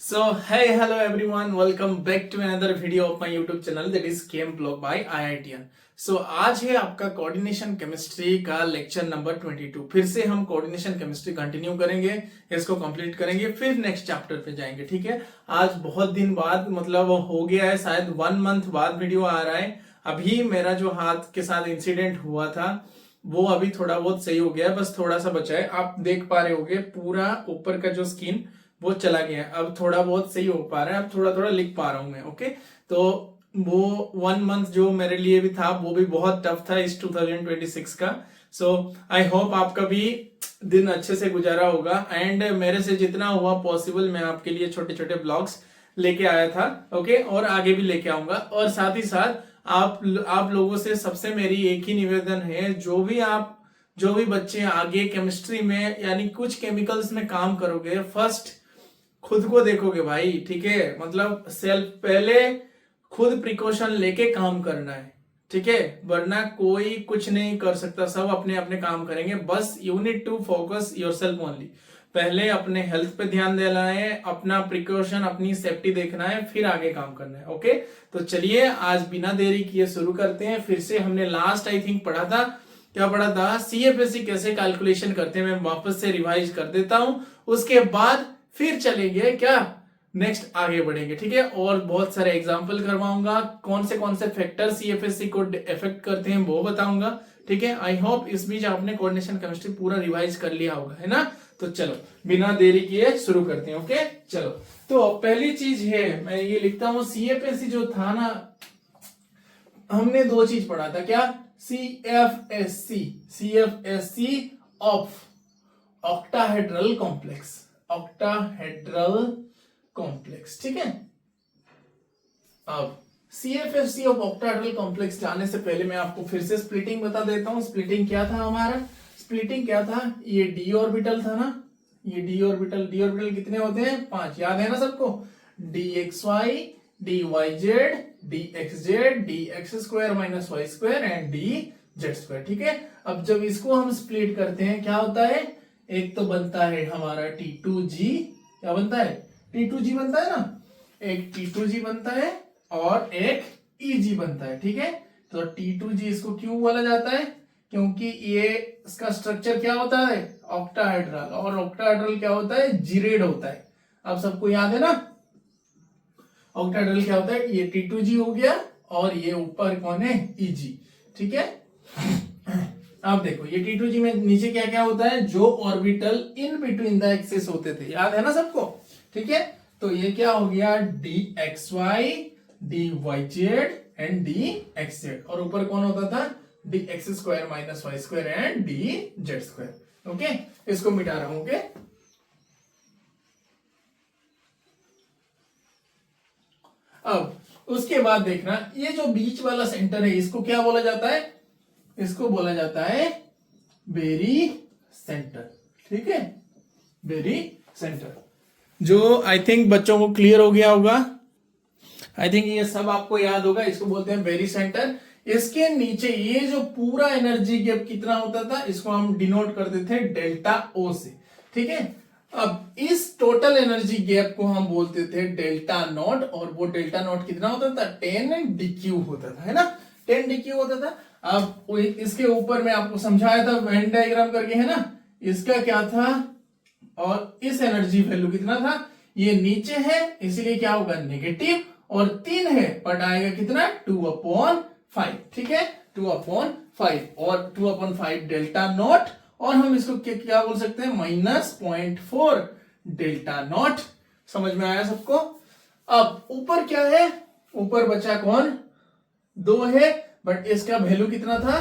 So, hey, hello everyone, welcome back to another video of my YouTube channel that is KM Blog by IITian. So, आज है आपका coordination chemistry का lecture number 22। फिर से हम coordination chemistry continue करेंगे, इसको कंप्लीट करेंगे, फिर नेक्स्ट चैप्टर पे जाएंगे। ठीक है, आज बहुत दिन बाद मतलब हो गया है, शायद 1 मंथ बाद वीडियो आ रहा है। अभी मेरा जो हाथ के साथ इंसिडेंट हुआ था वो अभी थोड़ा बहुत सही हो गया है, बस थोड़ा सा बचा है। आप देख पा रहे होगे पूरा ऊपर का जो स्किन वो चला गया है, अब थोड़ा बहुत सही हो पा रहा है, अब थोड़ा थोड़ा लिख पा रहा हूं मैं। ओके, तो वो 1 मंथ जो मेरे लिए भी था वो भी बहुत टफ था इस 2026 का। सो आई होप आपका भी दिन अच्छे से गुजारा होगा एंड मेरे से जितना हुआ पॉसिबल मैं आपके लिए छोटे छोटे ब्लॉग्स लेके आया था। ओके, और आगे भी लेके आऊंगा। और साथ ही साथ आप लोगों से सबसे मेरी एक ही निवेदन है, जो भी बच्चे आगे केमिस्ट्री में यानी कुछ केमिकल्स में काम करोगे, फर्स्ट खुद को देखोगे भाई। ठीक है, मतलब सेल्फ पहले खुद प्रिकॉशन लेके काम करना है। ठीक है, वरना कोई कुछ नहीं कर सकता, सब अपने अपने काम करेंगे। बस you need to focus yourself only. पहले अपने हेल्थ पे ध्यान देना है, अपना प्रिकॉशन अपनी सेफ्टी देखना है, फिर आगे काम करना है। ओके, तो चलिए आज बिना देरी किए शुरू करते हैं। फिर से हमने लास्ट आई थिंक पढ़ा था, क्या पढ़ा था, सीएफएससी कैसे कैलकुलेशन करते हैं। मैं वापस से रिवाइज कर देता हूं, उसके बाद फिर चलेंगे क्या नेक्स्ट आगे बढ़ेंगे। ठीक है, और बहुत सारे एग्जांपल करवाऊंगा, कौन से फैक्टर सीएफएससी को इफेक्ट करते हैं वो बताऊंगा। ठीक है, आई होप इस बीच आपने कोऑर्डिनेशन केमिस्ट्री पूरा रिवाइज कर लिया होगा, है ना। तो चलो बिना देरी किए शुरू करते हैं। ओके चलो, तो पहली चीज है, मैं ये लिखता हूं, सीएफएससी जो था ना, हमने 2 चीज पढ़ा था। क्या? CFSE of octahedral complex, octahedral complex. ठीक है, अब सीएफएससी ऑफ ऑक्टाहेड्रल कॉम्प्लेक्स जाने से पहले मैं आपको फिर से स्प्लिटिंग बता देता हूं। स्प्लिटिंग क्या था हमारा, स्प्लिटिंग क्या था, ये डी ऑर्बिटल था ना, ये डी ऑर्बिटल कितने होते हैं? 5, याद है ना सबको। D x y, d y z, d x z, d x square minus y square and d z square. ठीक है, अब जब इसको हम स्प्लिट करते हैं क्या होता है, एक तो बनता है हमारा T2G, क्या बनता है? T2G बनता है ना, एक T2G बनता है और एक EG बनता है। ठीक है, तो T2G इसको क्यों बोला जाता है? क्योंकि ये इसका स्ट्रक्चर क्या होता है, ऑक्टाहेड्रल, और ऑक्टाहेड्रल क्या होता है, जीरेड होता है। अब सबको याद है ना, ऑक्टाहेड्रल क्या होता है, ये T2G हो गया और ये ऊपर कौन है, EG। ठीक है, अब देखो ये T2G में नीचे क्या क्या होता है, जो orbital in between the axis होते थे, याद है ना सबको। ठीक है, तो ये क्या हो गया, dxy, dyz एंड dxz, और ऊपर कौन होता था, dx square minus y square and dz square. Okay, इसको मिटा रहा हूं। ओके, अब उसके बाद देखना, ये जो बीच वाला सेंटर है इसको क्या बोला जाता है, इसको बोला जाता है बेरी सेंटर। ठीक है, बेरी सेंटर, जो आई थिंक बच्चों को क्लियर हो गया होगा। आई थिंक ये सब आपको याद होगा, इसको बोलते हैं बेरी सेंटर। इसके नीचे ये जो पूरा एनर्जी गैप कितना होता था, इसको हम डिनोट करते थे डेल्टा ओ से। ठीक है, अब इस टोटल एनर्जी गैप को हम बोलते थे डेल्टा नॉट, और वो डेल्टा नॉट कितना होता था, 10 डीक्यू होता था, है ना, 10 डीक्यू होता था। अब इसके ऊपर मैं आपको समझाया था वेन डायग्राम करके, है ना, इसका क्या था, और इस एनर्जी वैल्यू कितना था, ये नीचे है इसलिए क्या होगा, नेगेटिव, और 3 है बट आएगा कितना, 2/5। ठीक है, 2/5, और 2/5 डेल्टा नॉट, और हम इसको क्या बोल सकते हैं, -0.4 डेल्टा नॉट। समझ में आया सबको। अब ऊपर क्या है, ऊपर बचा कौन, 2 है, बट इसका वैल्यू कितना था,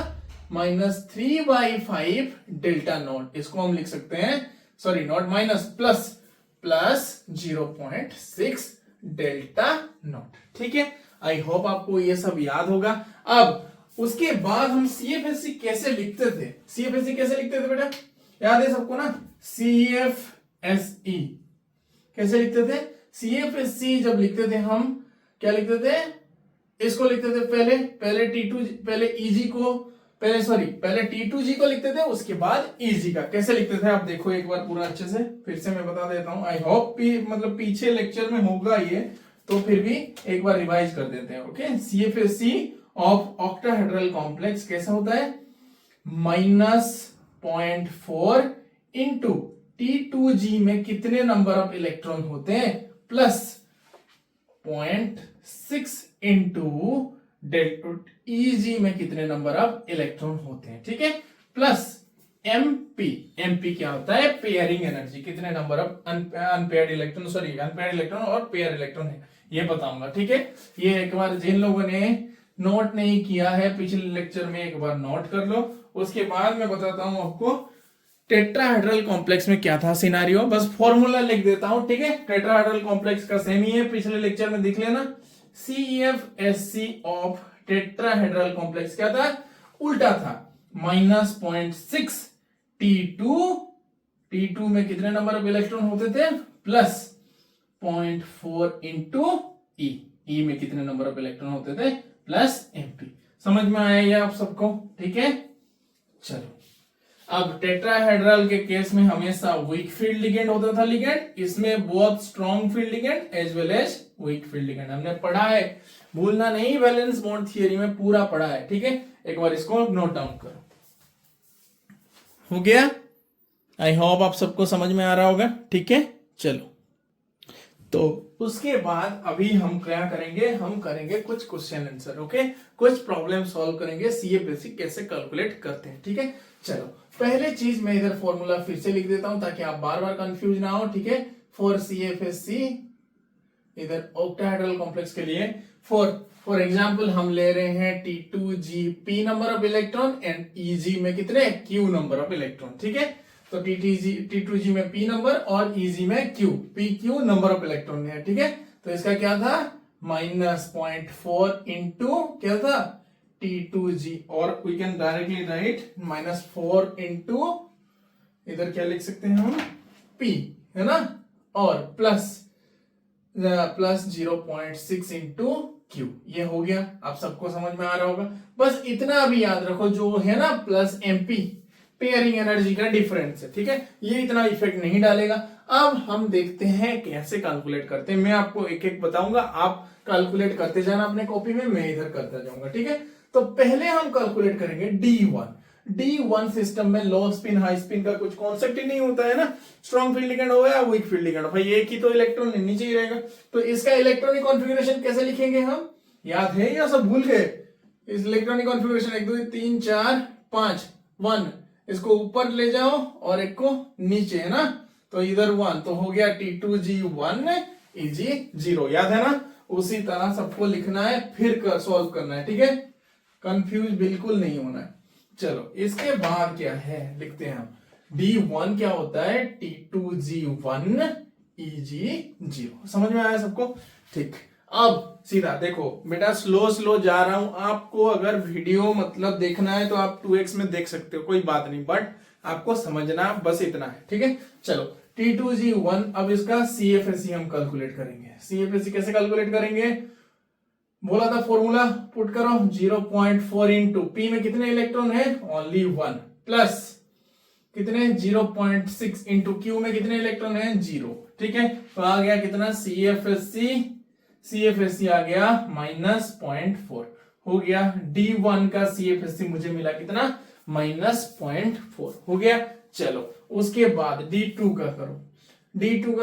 -3/5 डेल्टा नॉट। इसको हम लिख सकते हैं, sorry not minus, plus 0.6 delta not. ठीक है, आई होप आपको ये सब याद होगा। अब उसके बाद हम सीएफएससी कैसे लिखते थे, सीएफएससी कैसे लिखते थे बेटा, याद है सबको ना, सीएफएसई कैसे लिखते थे, सीएफएससी जब लिखते थे हम क्या लिखते थे, इसको लिखते थे पहले T2, पहले EG को पहले T2G को लिखते थे, उसके बाद EG का कैसे लिखते थे आप देखो एक बार पूरा अच्छे से, फिर से मैं बता देता हूं। आई होप मतलब पीछे लेक्चर में होगा ये, तो फिर भी एक बार रिवाइज कर देते हैं। Okay, CFSC of octahedral complex कैसा होता है, -0.4 इंटू T2G में कितने नंबर ऑफ इलेक्ट्रॉन होते हैं, प्लस 0.6 इंटू EG में कितने नंबर ऑफ इलेक्ट्रॉन होते हैं, ठीक है, प्लस MP क्या होता है, पेयरिंग एनर्जी, कितने नंबर ऑफ अनपेयर्ड इलेक्ट्रॉन और पेयर इलेक्ट्रॉन है ये बताऊंगा, ठीक है। ये एक बार जिन लोगों ने नोट नहीं किया है पिछले लेक्चर में एक बार नोट कर लो। उसके बाद मैं बताता हूं आपको टेट्राहेड्रल कॉम्प्लेक्स में क्या था सिनारियो, बस फॉर्मूला लिख देता हूं, ठीक है। टेट्राहेड्रल कॉम्प्लेक्स का सेम ही है, पिछले लेक्चर में देख लेना। CFSC ऑफ टेट्राहेड्रल कॉम्प्लेक्स क्या था, उल्टा था, -0.6 T2 में कितने नंबर ऑफ इलेक्ट्रॉन होते थे, प्लस 0.4 इंटू ई में कितने नंबर ऑफ इलेक्ट्रॉन होते थे, प्लस MP। समझ में आया ये आप सबको, ठीक है। चलो, अब टेट्राहेड्रल के केस में हमेशा वीक फील्ड लिगेंड होता था लिगेंड, इसमें बहुत strong field ligand as well as weak field ligand हमने पढ़ा है, भूलना नहीं, वैलेंस बॉन्ड थियरी में पूरा पढ़ा है, ठीक है। एक बार इसको नोट डाउन करो, हो गया। आई होप आप सबको समझ में आ रहा होगा, ठीक है। चलो, तो उसके बाद अभी हम क्या करेंगे, हम करेंगे कुछ क्वेश्चन आंसर, ओके, कुछ प्रॉब्लम सॉल्व करेंगे, CFSC कैसे कैलकुलेट करते हैं, ठीक है। चलो, पहले चीज मैं इधर फॉर्मूला फिर से लिख देता हूं ताकि आप बार बार कंफ्यूज ना हो, ठीक है। फॉर CFSC इधर ऑक्टाहेड्रल कॉम्प्लेक्स के लिए, फॉर एग्जांपल हम ले रहे हैं T2G P number of electron and EG में कितने Q नंबर ऑफ इलेक्ट्रॉन, ठीक है। तो T2G में P नंबर और EG में PQ नंबर ऑफ इलेक्ट्रॉन है, ठीक है। तो इसका क्या था, -0.4 इंटू क्या था T2G, और we can directly write -4 into इधर क्या लिख सकते हैं हम, P, है ना, और प्लस 0.6 इंटू Q, ये हो गया। आप सबको समझ में आ रहा होगा, बस इतना भी याद रखो, जो है ना प्लस MP पेयरिंग एनर्जी का डिफरेंस है, ठीक है, ये इतना इफेक्ट नहीं डालेगा। अब हम देखते हैं कैसे कैलकुलेट करते हैं, मैं आपको एक एक बताऊंगा, आप कैलकुलेट करते जाना अपने कॉपी में, मैं इधर करता जाऊंगा, ठीक है। तो पहले हम कैलकुलेट करेंगे D1 सिस्टम में लो स्पिन हाई स्पिन का कुछ कॉन्सेप्ट ही नहीं होता है ना, स्ट्रॉन्ग फील्ड लिगेंड हो या वीक फील्ड लिगेंड हो, भाई एक ही तो इलेक्ट्रॉन नीचे ही रहेगा। तो इसका इलेक्ट्रॉनिक कॉन्फ़िगरेशन कैसे लिखेंगे हम, याद है या सब भूल गए। इस इलेक्ट्रॉनिक कॉन्फ़िगरेशन 1 2 3 4 5 1, इसको ऊपर ले जाओ और एक को नीचे, है ना, तो इधर 1, तो हो गया T2G 1 EG 0, याद है ना। उसी तरह सबको लिखना है, फिर सॉल्व करना है, ठीक है, कंफ्यूज बिल्कुल नहीं होना है। चलो, इसके बाद क्या है लिखते हैं हम, D1 क्या होता है, T2G 1 EG 0, समझ में आया सबको, ठीक। अब सीधा देखो बेटा, स्लो जा रहा हूं, आपको अगर वीडियो मतलब देखना है तो आप 2x में देख सकते हो, कोई बात नहीं, बट आपको समझना बस इतना है, ठीक है। चलो, T2G 1, अब इसका CFSC हम कैलकुलेट करेंगे। CFSC कैसे कैलकुलेट करेंगे, बोला था फॉर्मूला पुट करो, 0.4 इंटू P में कितने इलेक्ट्रॉन है, ओनली 1, प्लस कितने 0.6 इंटू Q में कितने इलेक्ट्रॉन है, 0, ठीक है। तो आ गया कितना CFSC आ गया -0.4, हो गया। D1 का CFSC मुझे मिला कितना, -0.4, हो गया। चलो, उसके बाद D2 का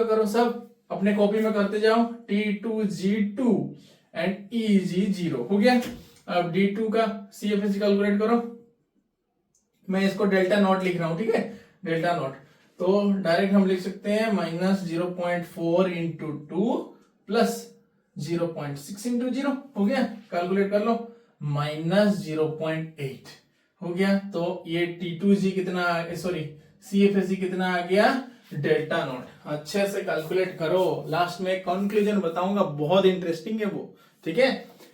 करो, सब अपने कॉपी में करते जाओ, T2G2 एंड EG 0, हो गया। अब D2 का CFSC कैलकुलेट करो, मैं इसको डेल्टा नॉट लिख रहा हूं, ठीक है, डेल्टा नॉट, तो डायरेक्ट हम लिख सकते हैं -0.4 इंटू 2 प्लस 0.6 इंटू 0, हो गया, कैलकुलेट कर लो, -0.8, हो गया। तो ये T2G कितना, सॉरी CFSC कितना आ गया, डेल्टा नॉट। अच्छे से कैलकुलेट करो, लास्ट में कंक्लूजन बताऊंगा, बहुत इंटरेस्टिंग है वो, ठीक है,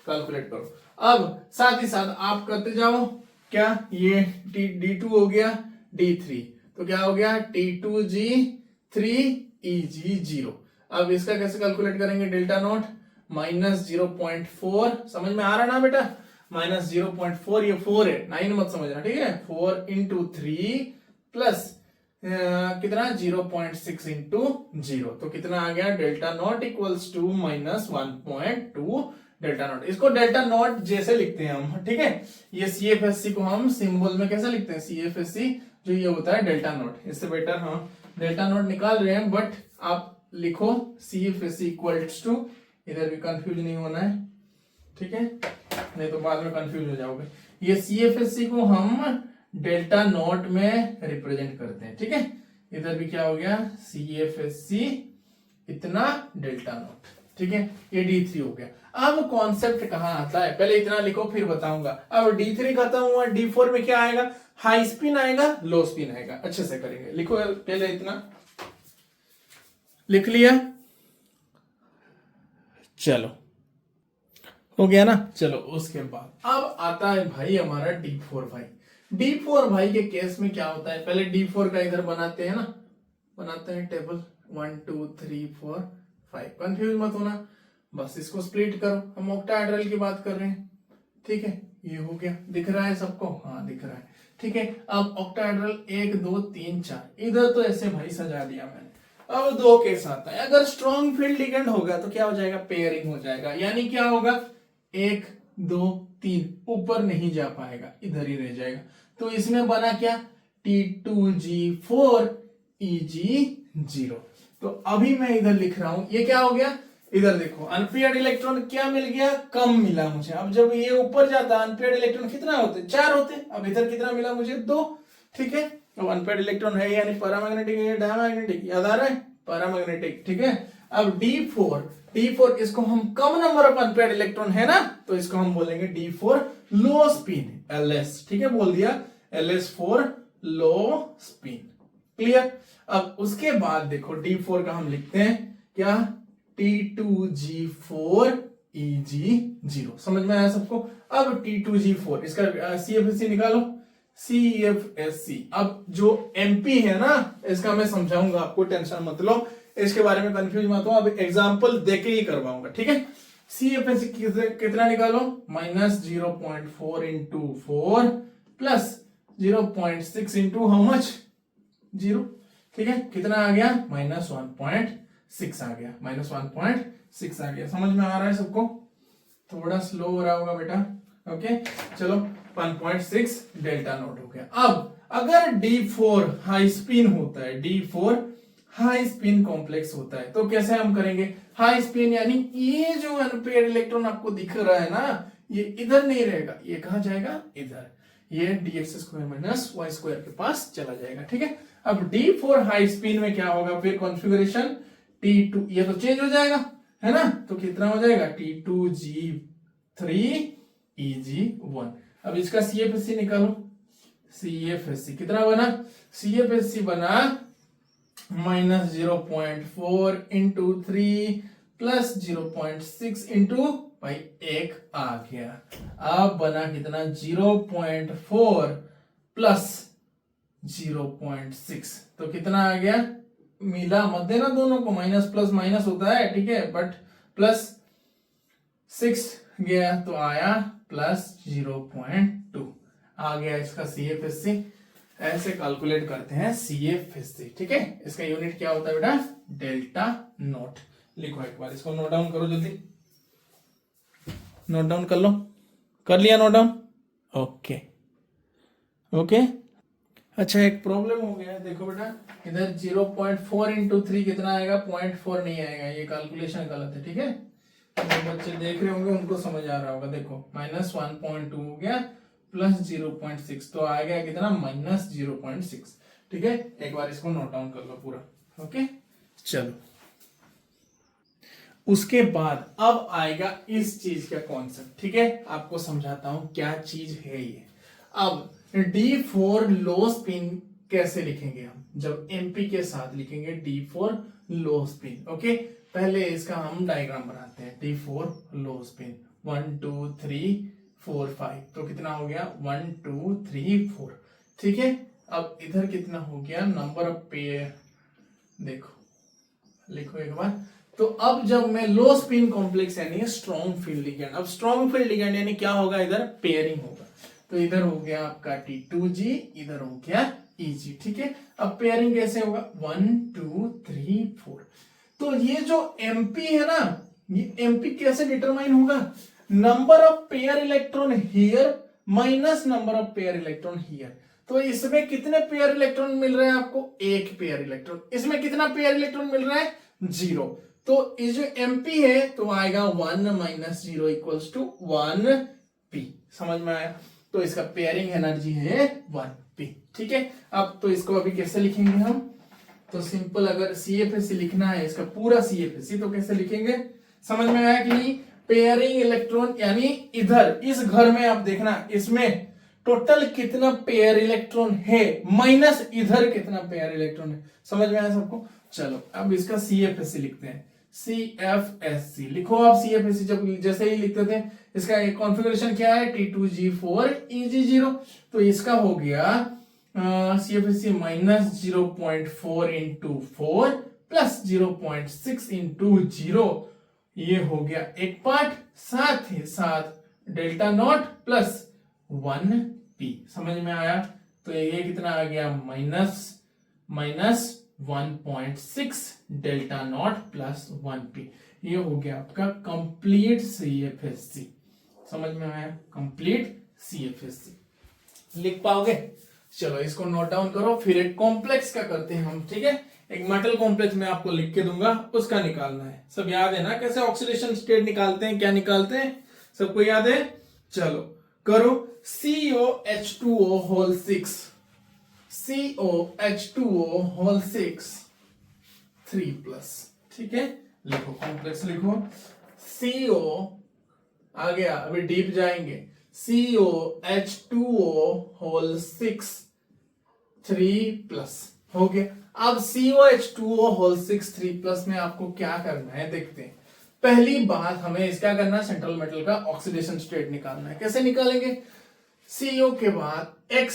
कैलकुलेट करो। अब साथ ही साथ आप करते जाओ, क्या ये D2 हो गया, D3, तो क्या हो गया T2G 3 EG 0। अब इसका कैसे कैलकुलेट करेंगे, डेल्टा नॉट -0.4, समझ में आ रहा ना बेटा, -0.4, ये 4 है, 9 मत समझना, ठीक है। 4 इंटू 3 प्लस कितना 0.6 इंटू 0, तो कितना आ गया delta naught equals to -1.2 delta naught. इसको डेल्टा नॉट जैसे लिखते हैं हम, ठीक है। ये CFSC को हम सिंबल में कैसे लिखते हैं, CFSC जो ये होता है डेल्टा नॉट, इससे बेटर हम डेल्टा नॉट निकाल रहे हैं, बट आप लिखो CFSC इक्वल्स टू, इधर भी कंफ्यूज नहीं होना है, ठीक है, नहीं तो बाद में कंफ्यूज हो जाओगे। ये CFSC को हम डेल्टा नॉट में रिप्रेजेंट करते हैं, ठीक है। इधर भी क्या हो गया, CFSC इतना डेल्टा नॉट, ठीक है, ये D3 हो गया। अब कॉन्सेप्ट कहां आता है, पहले इतना लिखो फिर बताऊंगा। अब D3 खत्म हुआ, D4 में क्या आएगा, हाई स्पिन आएगा, लो स्पिन आएगा। अच्छे से करेंगे, लिखो पहले इतना लिख लिया, चलो हो गया ना। चलो उसके बाद अब आता है भाई हमारा D4 भाई। D4 भाई के केस में क्या होता है, पहले D4 का इधर बनाते हैं ना, बनाते हैं टेबल 1 2 3 4 5, कंफ्यूज मत होना, बस इसको स्प्लिट करो, हम ऑक्टाहेड्रल की बात कर रहे हैं, ठीक है। ये हो गया, दिख रहा है सबको, हाँ दिख रहा है, ठीक है। अब ऑक्टाहेड्रल 1 2 3 4, इधर तो ऐसे भाई सजा दिया मैंने। अब दो केस आता है, अगर स्ट्रॉन्ग फील्ड लिगेंड होगा तो क्या हो जाएगा, पेयरिंग हो जाएगा, यानी क्या होगा 1 2 3 ऊपर नहीं जा पाएगा, इधर ही रह जाएगा। तो इसमें बना क्या, T2G4 EG0। तो अभी मैं इधर लिख रहा हूं, ये क्या हो गया, इधर देखो अनपेयर्ड इलेक्ट्रॉन क्या मिल गया, कम मिला मुझे। अब जब ये ऊपर जाता है अनपेयर्ड इलेक्ट्रॉन कितना होते, 4 होते, अब इधर कितना मिला मुझे, 2, ठीक है। अब अनपेयर्ड इलेक्ट्रॉन है यानी पैरामैग्नेटिक है, डायमैग्नेटिक, याद आ रहा है, पैरामैग्नेटिक, ठीक है। अब D4 इसको हम कम नंबर ऑफ अनपेयर्ड इलेक्ट्रॉन है ना, तो इसको हम बोलेंगे D4 लो स्पिन, LS, ठीक है, बोल दिया LS4 लो स्पिन, क्लियर। अब उसके बाद देखो D4 का हम लिखते हैं क्या, T2G4 EG0, समझ में आया सबको। अब T2G4 इसका CFSC निकालो, CFSC। अब जो MP है ना, इसका मैं समझाऊंगा आपको, टेंशन मत लो, इसके बारे में कंफ्यूज मत हो, अब एग्जांपल देके ही करवाऊंगा, ठीक है। CFSC कितना निकालो, -0.4 into 4 plus 0.6 into how much, 0, ठीक है, कितना आ गया, -1.6 आ गया, -1.6 आ गया। समझ में आ रहा है सबको, थोड़ा स्लो हो रहा होगा बेटा, ओके। चलो 1.6 डेल्टा नॉट हो गया। अब अगर D4 हाई स्पिन होता है, D4 हाई स्पिन कॉम्प्लेक्स होता है, तो कैसे हम करेंगे, हाई स्पिन यानी ये जो अनपेयर्ड इलेक्ट्रॉन आपको दिख रहा है ना, ये इधर नहीं रहेगा, ये कहां जाएगा, इधर, ये dx² - y² के पास चला जाएगा, ठीक है। अब D4 हाई स्पिन में क्या होगा, फिर कॉन्फ़िगरेशन T2, ये तो चेंज हो जाएगा, है ना, तो कितना हो जाएगा, T2G3 EG1। अब इसका CFSC निकालो, CFSC कितना बना, CFSC बना -0.4 इंटू 3 प्लस 0.6 इंटू भाई 1 आ गया। अब बना कितना, 0.4 प्लस 0.6, तो कितना आ गया, मिला मत देना दोनों को, माइनस प्लस माइनस होता है, ठीक है, बट प्लस 6 गया तो आया +0.2 आ गया इसका CFSC। ऐसे कैलकुलेट करते हैं CFSC, ठीक है। इसका यूनिट क्या होता है बेटा, डेल्टा नॉट। लिखो एक बार, इसको नोट डाउन करो जल्दी, नोट डाउन कर लो, कर लिया नोट डाउन, ओके ओके। अच्छा एक प्रॉब्लम हो गया है, देखो बेटा, इधर 0.4 इंटू 3 कितना आएगा, 0.4 नहीं आएगा, ये कैलकुलेशन गलत है, ठीक है। जो बच्चे देख रहे होंगे उनको समझ आ रहा होगा, देखो -1.2 हो गया प्लस 0.6, तो आ गया कितना, -0.6, ठीक है। एक बार इसको नोट डाउन कर लो पूरा, ओके। चलो उसके बाद अब आएगा इस चीज का कॉन्सेप्ट, ठीक है, आपको समझाता हूं क्या चीज है ये। अब D4 लो स्पिन कैसे लिखेंगे हम, जब MP के साथ लिखेंगे D4 लो स्पिन, ओके। पहले इसका हम डायग्राम बनाते हैं, D4 लो स्पिन 1 2 3 4 5, तो कितना हो गया, 1 2 3 4, ठीक है। अब इधर कितना हो गया, नंबर ऑफ पेयर, देखो लिखो एक बार, तो अब जब मैं लो स्पिन कॉम्प्लेक्स यानी स्ट्रॉन्ग फील्ड लिगेंड, अब स्ट्रॉन्ग फील्ड लिगेंड यानी क्या होगा, इधर पेयरिंग होगा। तो इधर हो गया आपका T2G, इधर हो गया EG, ठीक है। अब पेयरिंग कैसे होगा, 1 2 3 4। तो ये जो MP है ना, ये MP कैसे डिटरमाइन होगा, number of pair electron here minus number of pair electron here. तो इसमें कितने पेयर इलेक्ट्रॉन मिल रहे हैं आपको, एक पेयर इलेक्ट्रॉन। इसमें कितना पेयर इलेक्ट्रॉन मिल रहा है, 0। तो ये जो MP है तो आएगा 1 माइनस 0 इक्वल्स टू 1p। समझ में आया। तो इसका पेयरिंग एनर्जी है 1p, ठीक है। अब तो इसको अभी कैसे लिखेंगे हम, तो सिंपल, अगर CFSE लिखना है इसका पूरा CFSE तो कैसे लिखेंगे, समझ में आया कि नहीं। पेयरिंग इलेक्ट्रॉन यानी इधर इस घर में आप देखना, इसमें टोटल कितना पेयर इलेक्ट्रॉन है माइनस इधर कितना पेयर इलेक्ट्रॉन है। समझ में आया सबको। चलो अब इसका CFSE लिखते हैं। CFSE लिखो आप। CFSE जब जैसे ही लिखते थे, इसका एक कॉन्फ़िगरेशन क्या है, T2G4 EG0। तो इसका हो गया CFSE minus 0.4 into 4 plus 0.6 into 0, ये हो गया एक पार्ट, साथ ही साथ डेल्टा नॉट प्लस 1p। समझ में आया। तो ये कितना आ गया, minus 1.6 delta not plus 1p। ये हो गया आपका कंप्लीट CFSE। समझ में आया, कंप्लीट CFSE लिख पाओगे। चलो इसको नोट डाउन करो, फिर एक कॉम्प्लेक्स का करते हैं हम, ठीक है। एक मेटल कॉम्प्लेक्स में आपको लिख के दूंगा, उसका निकालना है। सब याद है ना, कैसे ऑक्सीडेशन स्टेट निकालते हैं, क्या निकालते हैं, सबको याद है। चलो करो। COH2O होल 6, COH2O होल 6 3+, ठीक है। लिखो कॉम्प्लेक्स लिखो। CO आ गया, अभी डीप जाएंगे। COH2O होल 6 3+ हो गया। अब COH2O होल 6 3+ में आपको क्या करना है देखते हैं। पहली बात हमें इसका करना है, सेंट्रल मेटल का ऑक्सीडेशन स्टेट निकालना है। कैसे निकालेंगे, CO के बाद X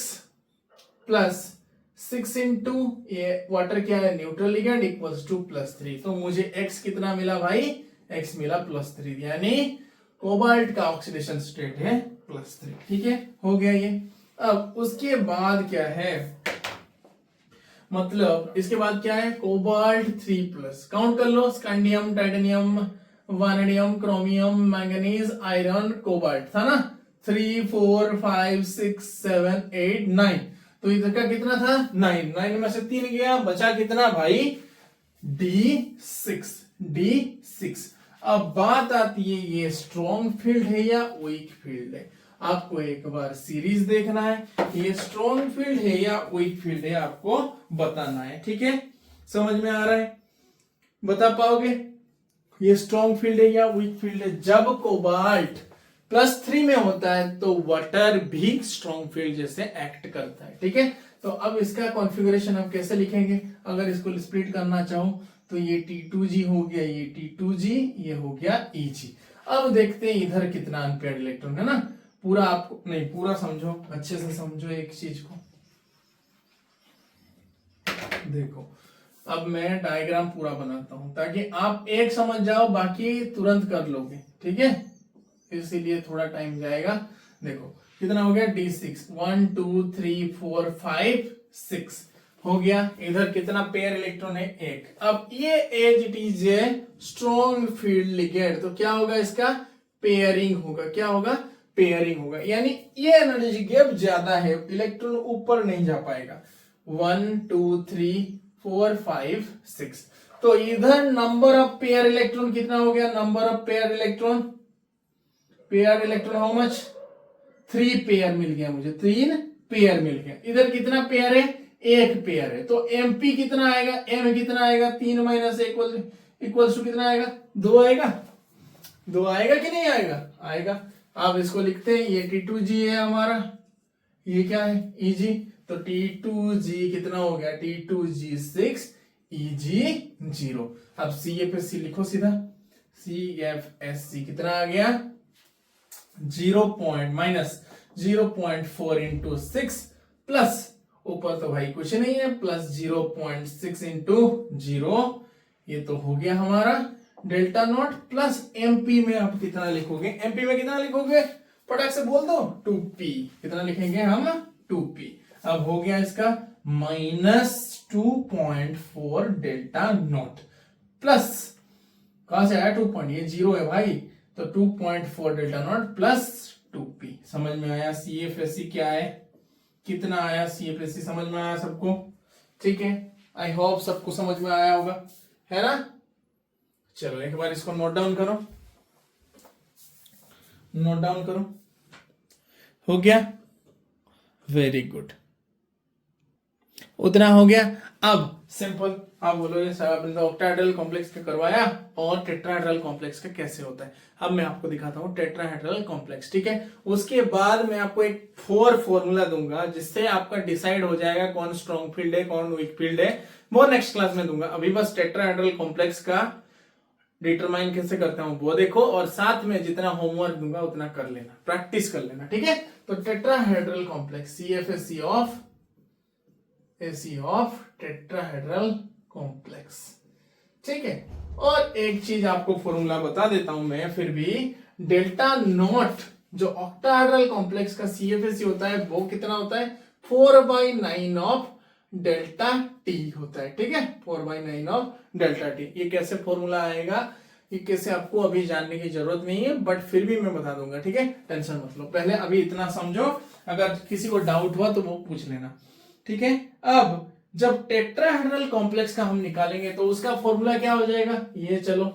प्लस 6 इंटू ये वाटर क्या है, न्यूट्रल लिगेंड इक्वल्स टू +3। तो मुझे X कितना मिला भाई, X मिला +3, यानी कोबाल्ट का ऑक्सीडेशन स्टेट है +3, ठीक है। हो गया ये। अब उसके बाद क्या है, मतलब इसके बाद क्या है, कोबाल्ट 3+, काउंट कर लो, scandium, titanium, vanadium, chromium, manganese, iron, cobalt था ना, 3 4 5 6 7 8 9। तो इधर का कितना था, 9 में से 3 गया, बचा कितना भाई, D6। अब बात आती है, ये स्ट्रॉन्ग फील्ड है या वीक फील्ड है। आपको एक बार सीरीज देखना है, ये स्ट्रॉन्ग फील्ड है या वीक फील्ड है, आपको बताना है, ठीक है। समझ में आ रहा है, बता पाओगे ये स्ट्रॉन्ग फील्ड है या वीक फील्ड है। जब कोबाल्ट +3 में होता है तो वाटर भी स्ट्रॉन्ग फील्ड जैसे एक्ट करता है, ठीक है। तो अब इसका कॉन्फ़िगरेशन हम कैसे लिखेंगे, अगर इसको स्प्लिट करना चाहो तो ये T2G हो गया, ये T2G, ये हो गया EG। अब देखते हैं इधर कितना अनपेयर्ड इलेक्ट्रॉन है ना। पूरा आपको नहीं, पूरा समझो, अच्छे से समझो एक चीज को। देखो अब मैं डायग्राम पूरा बनाता हूं ताकि आप एक समझ जाओ, बाकी तुरंत कर लोगे, ठीक है। इसीलिए थोड़ा टाइम जाएगा। देखो कितना हो गया, D6, 1 2 3 4 5 6 हो गया। इधर कितना पेयर इलेक्ट्रॉन है, 1। अब ये as it is a strong field ligand, तो क्या होगा, इसका पेयरिंग होगा। क्या होगा, पेयरिंग होगा, यानी ये एनर्जी गैप ज्यादा है, इलेक्ट्रॉन ऊपर नहीं जा पाएगा। 1 2 3 4 5 6। तो इधर नंबर ऑफ पेयर इलेक्ट्रॉन कितना हो गया, number of pair electron how much, 3 pair मिल गया मुझे, 3 पेयर मिल गया। इधर कितना पेयर है, 1 पेयर है। तो MP कितना आएगा, M कितना आएगा, 3 माइनस इक्वल्स टू कितना आएगा, 2 आएगा। 2 आएगा कि नहीं आएगा, आएगा। आप इसको लिखते हैं, ये T2G है हमारा, ये क्या है, EG। तो T2G कितना हो गया, T2G 6 EG 0। अब CFSE लिखो सीधा, CFSE कितना आ गया, -0.4 इंटू 6 प्लस ऊपर तो भाई कुछ नहीं है, +0.6 इंटू 0, ये तो हो गया हमारा डेल्टा नॉट प्लस एमपी में आप कितना लिखोगे, एमपी में कितना लिखोगे फटाक से बोल दो 2p, कितना लिखेंगे हम 2p। अब हो गया इसका -2.4 डेल्टा नॉट प्लस कहां से आया 2 पॉइंट, ये 0 है भाई, तो 2.4 डेल्टा नॉट प्लस 2p। समझ में आया CFSE क्या है, कितना आया CFSE, समझ में आया सबको, ठीक है, आई होप सबको समझ में आया होगा, है ना। चलो एक बार इसको नोट डाउन करो, नोट डाउन करो, हो गया, वेरी गुड, उतना हो गया। अब सिंपल आप बोलोगे सर आपने तो ऑक्टाहेड्रल कॉम्प्लेक्स का करवाया और टेट्राहेड्रल कॉम्प्लेक्स का कैसे होता है। अब मैं आपको दिखाता हूं टेट्राहेड्रल कॉम्प्लेक्स, ठीक है। उसके बाद मैं आपको एक 4 फॉर्मूला दूंगा जिससे आपका डिसाइड हो जाएगा कौन स्ट्रॉन्ग फील्ड है कौन वीक फील्ड है, वो नेक्स्ट क्लास में दूंगा। अभी बस टेट्राहेड्रल कॉम्प्लेक्स का डिटरमाइन कैसे करता हूं वो देखो, और साथ में जितना होमवर्क दूंगा उतना कर लेना, प्रैक्टिस कर लेना, ठीक है। तो tetrahedral complex CFSE of tetrahedral complex, ठीक है। और एक चीज आपको फॉर्मूला बता देता हूं मैं फिर भी, डेल्टा नॉट जो ऑक्टाहेड्रल कॉम्प्लेक्स का CFSE होता है वो कितना होता है 4/9 ऑफ डेल्टा टी होता है, ठीक है, 4/9 ऑफ डेल्टा टी। ये कैसे फॉर्मूला आएगा, ये कैसे आपको अभी जानने की जरूरत नहीं है, बट फिर भी मैं बता दूंगा, ठीक है, टेंशन मत लो, पहले अभी इतना समझो, अगर किसी को डाउट हुआ तो वो पूछ लेना, ठीक है। अब जब टेट्राहेड्रल कॉम्प्लेक्स का हम निकालेंगे तो उसका फॉर्मूला क्या हो जाएगा, ये चलो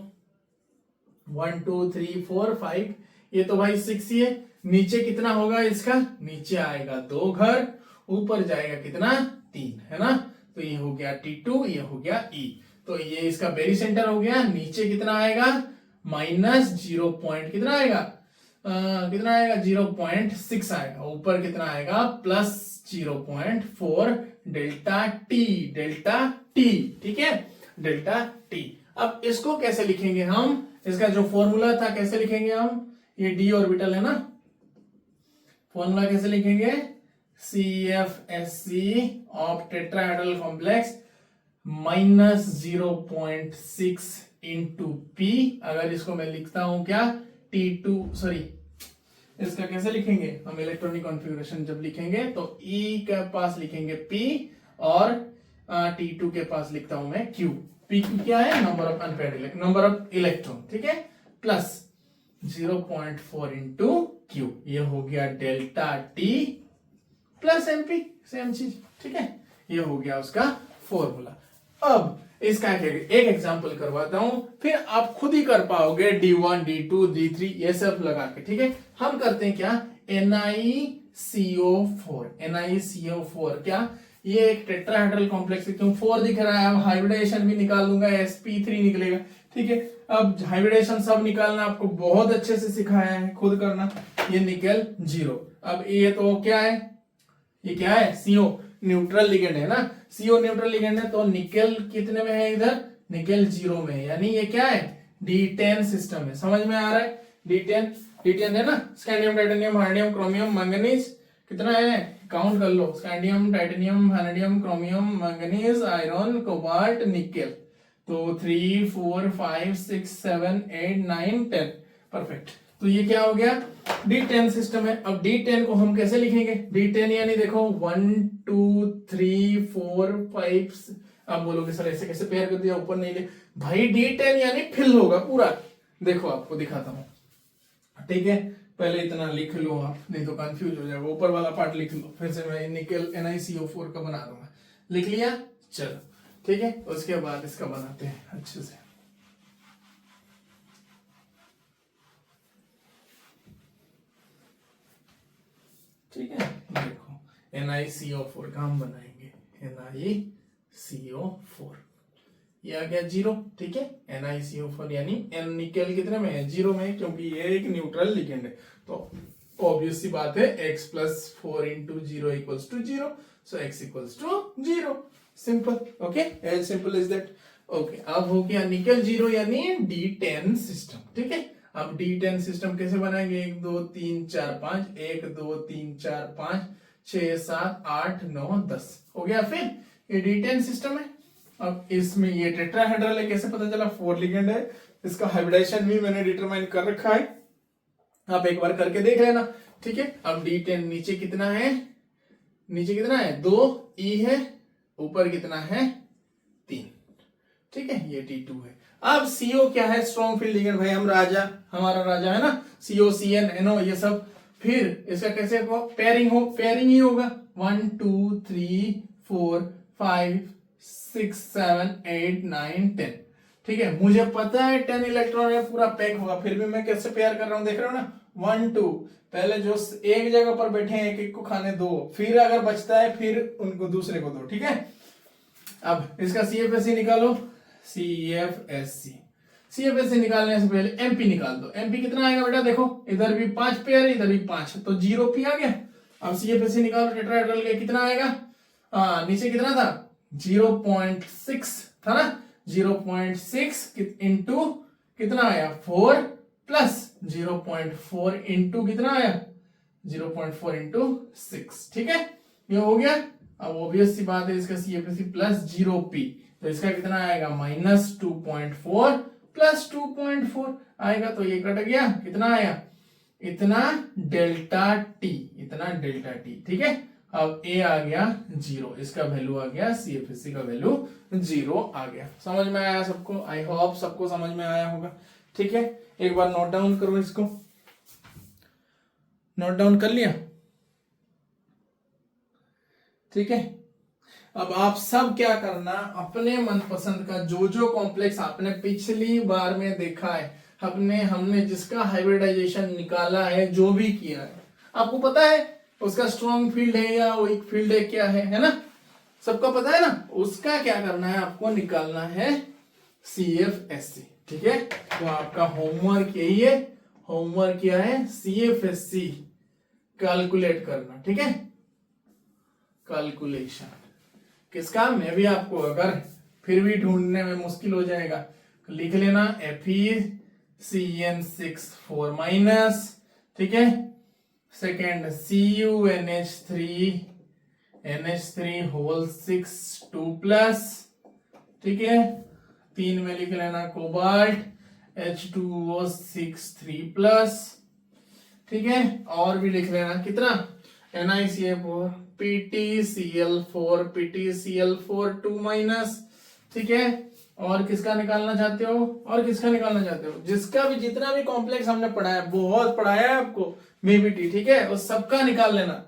1 2 3 4 5, ये तो भाई 6 ही है, नीचे कितना होगा इसका, नीचे आएगा 2 घर, ऊपर जाएगा कितना 3, है ना। तो ये हो गया T2, ये हो गया E, तो ये इसका बेरी सेंटर हो गया, नीचे कितना आएगा -0 पॉइंट कितना आएगा कितना आएगा 0.6 आएगा, ऊपर कितना आएगा +0.4 डेल्टा टी, ठीक है, डेल्टा टी। अब इसको कैसे लिखेंगे हम, इसका जो फॉर्मूला था कैसे लिखेंगे हम, ये डी ऑर्बिटल है ना, फॉर्मूला कैसे लिखेंगे CFSE of tetrahedral complex -0.6 into P। अगर इसको मैं लिखता हूं क्या T2, सॉरी इसका कैसे लिखेंगे हम, इलेक्ट्रॉनिक कॉन्फ़िगरेशन जब लिखेंगे तो E के पास लिखेंगे P और T2 के पास लिखता हूं मैं Q। P क्या है, number of unpaired number of electron, ठीक है, प्लस 0.4 इंटू Q, ये हो गया delta T plus MP, same चीज, ठीक है, ये हो गया उसका फॉर्मूला। अब इसका एक एग्जांपल करवाता हूं, फिर आप खुद ही कर पाओगे D1 D2 D3 ये सब लगा के, ठीक है। हम करते हैं क्या NiCO4 क्या, ये एक टेट्राहेड्रल कॉम्प्लेक्स है, क्यों 4 दिख रहा है, अब हाइब्रिडेशन भी निकाल दूंगा, sp3 निकलेगा, ठीक है। अब हाइब्रिडेशन सब निकालना आपको बहुत अच्छे से सिखाया है, खुद करना। ये निकल 0, अब ये तो क्या है, ये क्या है CO न्यूट्रल लिगेंड है ना, CO न्यूट्रल लिगेंड है, तो निकेल कितने में है, इधर निकेल 0 में है, यानी ये क्या है D10 सिस्टम है, समझ में आ रहा है, D10 है ना, scandium titanium vanadium chromium manganese कितना है काउंट कर लो, scandium titanium vanadium chromium manganese iron cobalt nickel, तो 3 4 5 6 7 8 9 10, परफेक्ट। तो ये क्या हो गया D10 सिस्टम है। अब D10 को हम कैसे लिखेंगे, D10 यानी देखो 1 2 3 4 5, आप बोलोगे सर ऐसे कैसे पेयर कर दिया, ऊपर नहीं ले भाई, D10 यानी फिल होगा पूरा, देखो आपको दिखाता हूं, ठीक है, पहले इतना लिख लो आप, नहीं तो कंफ्यूज हो जाएगा, ऊपर वाला पार्ट लिख लो, फिर से मैं निकेल NiCO4 का बना दूंगा, लिख लिया, चलो ठीक है। उसके बाद इसका बनाते हैं अच्छे से, ठीक है, देखो NiCO4 का हम बनाएंगे NiCO4, ये आ गया 0, ठीक है, NiCO4 यानी N निकेल कितने में है 0 में, क्योंकि ये एक न्यूट्रल लिगेंड है, तो ऑब्वियस सी बात है x + 4 × 0 = 0, so x = 0, simple, okay, as simple is that, okay. अब हो गया निकेल 0 यानी D10 सिस्टम, ठीक है। अब D10 सिस्टम कैसे बनाएंगे, 1 2 3 4 5, 1 2 3 4 5 6 7 8 9 10 हो गया, फिर ये D10 सिस्टम है, अब इसमें ये टेट्राहेड्रल है, कैसे पता चला? 4 लिगेंड है, इसका हाइब्रिडाइजेशन भी मैंने डिटरमाइन कर रखा है, आप एक बार करके देख लेना, ठीक है। अब D10 नीचे कितना है? नीचे कितना है? 2 E है, ऊपर कितना है? 3, ठीक है, ये T2 है। अब CO क्या है? स्ट्रॉन्ग फील्ड लिगेंड, भाई हम राजा, हमारा राजा है ना, CO CN NO ये सब। फिर इसका कैसे हो? पेयरिंग हो, पेयरिंग ही होगा। 1 2 3 4 5 6 7 8 9 10, ठीक है। मुझे पता है 10 इलेक्ट्रॉन है, पूरा पैक होगा, फिर भी मैं कैसे पेयर कर रहा हूं, देख रहे हो ना? 1 2, पहले जो एक जगह पर बैठे हैं एक एक को खाने दो, फिर अगर बचता है फिर उनको दूसरे को दो, ठीक है। अब इसका CFSC निकालो, CFSC। CFSC निकालने से पहले MP निकाल दो। MP कितना आएगा बेटा? देखो इधर भी 5 पेयर, इधर भी 5, तो 0P आ गया। अब CFSC निकालो टेट्राहेड्रल का, कितना आएगा? नीचे कितना था? 0.6 था ना, 0.6 इंटू कितना आया? 4 प्लस 0.4 इंटू कितना आया? 0.4 इंटू 6, ठीक है, ये हो गया। अब ऑब्वियस सी बात है, इसका CFSC प्लस 0P, तो इसका कितना आएगा? माइनस 2.4 प्लस 2.4 आएगा, तो ये कट गया, कितना आया? इतना डेल्टा T, इतना डेल्टा T, ठीक है। अब A आ गया 0, इसका वैल्यू आ गया, CFSC का वैल्यू 0 आ गया। समझ में आया सबको? आई होप सबको समझ में आया होगा, ठीक है। एक बार नोट डाउन करो, इसको नोट डाउन कर लिया, ठीक है। अब आप सब क्या करना, अपने मनपसंद का जो जो कॉम्प्लेक्स आपने पिछली बार में देखा है, हमने जिसका हाइब्रिडाइजेशन निकाला है, जो भी किया है, आपको पता है उसका स्ट्रॉन्ग फील्ड है या वीक फील्ड है, क्या है ना? सबका पता है ना? उसका क्या करना है, आपको निकालना है CFSC, ठीक है। तो आपका होमवर्क यही है, होमवर्क क्या है? CFSC कैलकुलेट करना, ठीक है। कैलकुलेशन किसका? मैं भी आपको, अगर फिर भी ढूंढने में मुश्किल हो जाएगा तो लिख लेना FeCN6 माइनस, ठीक है। सेकेंड CuNH3 होल 6 2 प्लस, ठीक है। 3 में लिख लेना कोबाल्ट H2O6 3 प्लस, ठीक है। और भी लिख लेना कितना? NiCl4 PtCl4 2 माइनस, ठीक है। और किसका निकालना चाहते हो? और किसका निकालना चाहते हो? जिसका भी, जितना भी कॉम्प्लेक्स हमने पढ़ाया, बहुत पढ़ाया है आपको BBT, ठीक है, उस सबका निकाल लेना,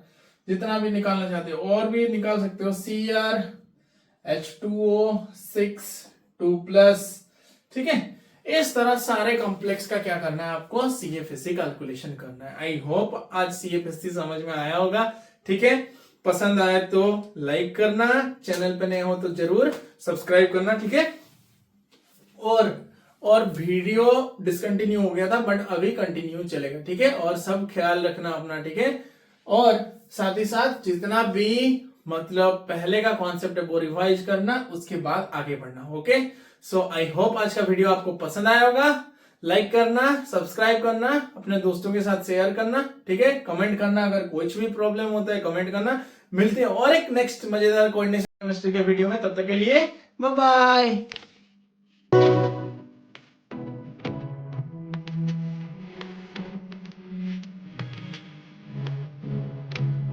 जितना भी निकालना चाहते हो। और भी निकाल सकते हो, Cr H2O6 2 प्लस, ठीक है। इस तरह सारे कॉम्प्लेक्स का क्या करना है आपको? CFSC कैलकुलेशन करना है। आई होप आज CFSC समझ में आया होगा, ठीक है। पसंद आए तो लाइक करना, चैनल पे नए हो तो जरूर सब्सक्राइब करना, ठीक है। और वीडियो डिसकंटिन्यू हो गया था, बट अभी कंटिन्यू चलेगा, ठीक है। और सब ख्याल रखना अपना, ठीक है। और साथ ही साथ जितना भी मतलब पहले का कॉन्सेप्ट है वो रिवाइज करना, उसके बाद आगे बढ़ना, ओके। सो आई होप आज का वीडियो आपको पसंद आया होगा। लाइक करना, सब्सक्राइब करना, अपने दोस्तों के साथ शेयर करना, ठीक है। कमेंट करना, अगर कुछ भी प्रॉब्लम होता है कमेंट करना। मिलते हैं और एक नेक्स्ट मजेदार कोऑर्डिनेशन केमिस्ट्री के वीडियो में, तब तक के लिए बाय बाय।